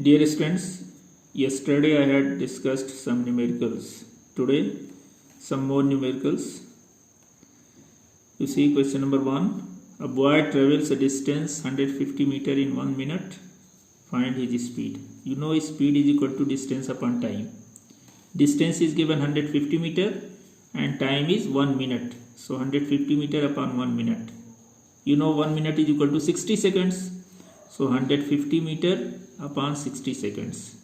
Dear students, yesterday I had discussed some numericals. Today, some more numericals. You see question number 1. A boy travels a distance 150 meter in 1 minute. Find his speed. You know speed is equal to distance upon time. Distance is given 150 meter and time is 1 minute. So 150 meter upon 1 minute. You know 1 minute is equal to 60 seconds. So 150 meter upon 60 seconds.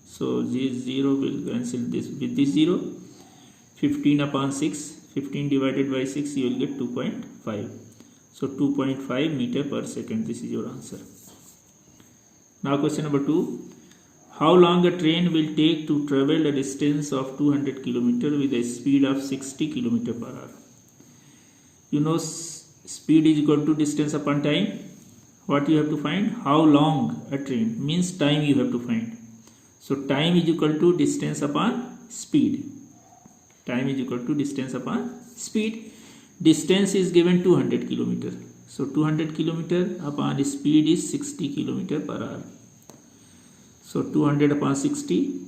So this 0 will cancel this with this 0. 15 upon 6. 15 divided by 6 you will get 2.5. So 2.5 meter per second. This is your answer. Now question number 2. How long a train will take to travel a distance of 200 km with a speed of 60 km per hour? You know speed is equal to distance upon time. What you have to find? How long a train means time you have to find. So time is equal to distance upon speed. Time is equal to distance upon speed. Distance is given 200 km. So 200 km upon speed is 60 km per hour. So 200 upon 60.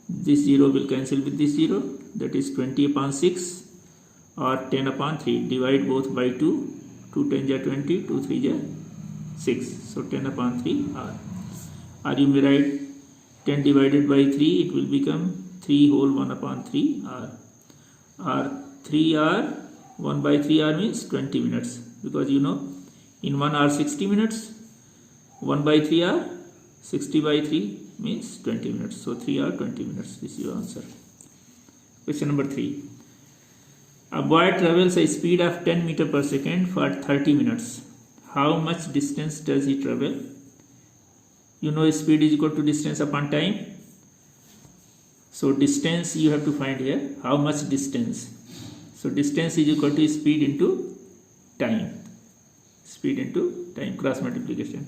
This 0 will cancel with this 0. That is 20 upon 6 or 10 upon 3. Divide both by 2. 2 10 ja 20. 2 3 ja 6. So 10 upon 3 r. Or you may write 10 divided by 3. It will become 3 whole 1 upon 3 r. Or 3 r 1 by 3 r means 20 minutes. Because you know in 1 hour 60 minutes. 1 by 3 r 60 by 3 means 20 minutes. So 3 hour 20 minutes. This is your answer. Question number 3. A boy travels a speed of 10 meter per second for 30 minutes. How much distance does he travel? You know speed is equal to distance upon time. So distance you have to find here. How much distance? So distance is equal to speed into time. Speed into time, cross multiplication.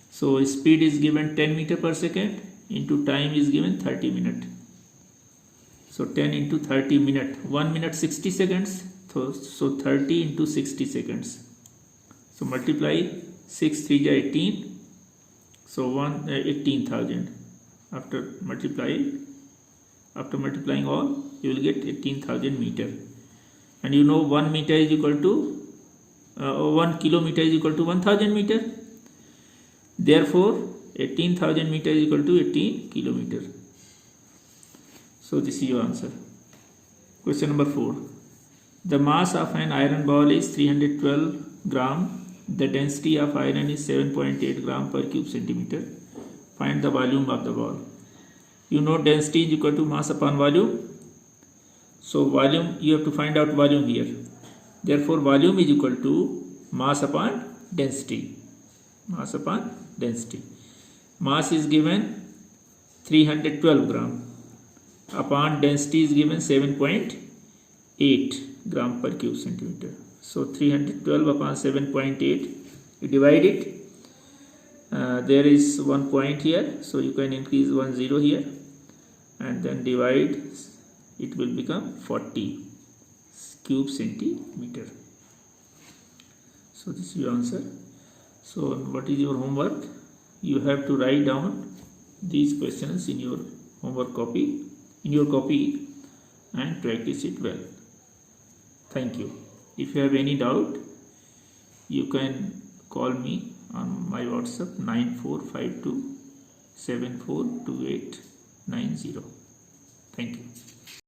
So speed is given 10 meter per second into time is given 30 minute. So 10 into 30 minute. 1 minute 60 seconds. So 30 into 60 seconds. So multiply 6 3 ja 18. So 18,000. After multiplying all, you will get 18,000 meter. And you know 1 meter is equal to 1 kilometer is equal to 1,000 meter. Therefore, 18,000 meter is equal to 18 kilometer. So this is your answer. Question number 4. The mass of an iron ball is 312 gram. The density of iron is 7.8 gram per cube centimeter. Find the volume of the ball. You know density is equal to mass upon volume. So volume, you have to find out volume here. Therefore volume is equal to mass upon density. Mass upon density. Mass is given 312 gram. Upon density is given 7.8 gram per cube centimeter. So 312 upon 7.8, you divide it. There is 1 point here, so you can increase 1 0 here and then divide. It will become 40 cube centimeter. So this is your answer. So what is your homework? You have to write down these questions in your homework copy, and practice it well. Thank you. If you have any doubt, you can call me on my WhatsApp 9452 742890. Thank you.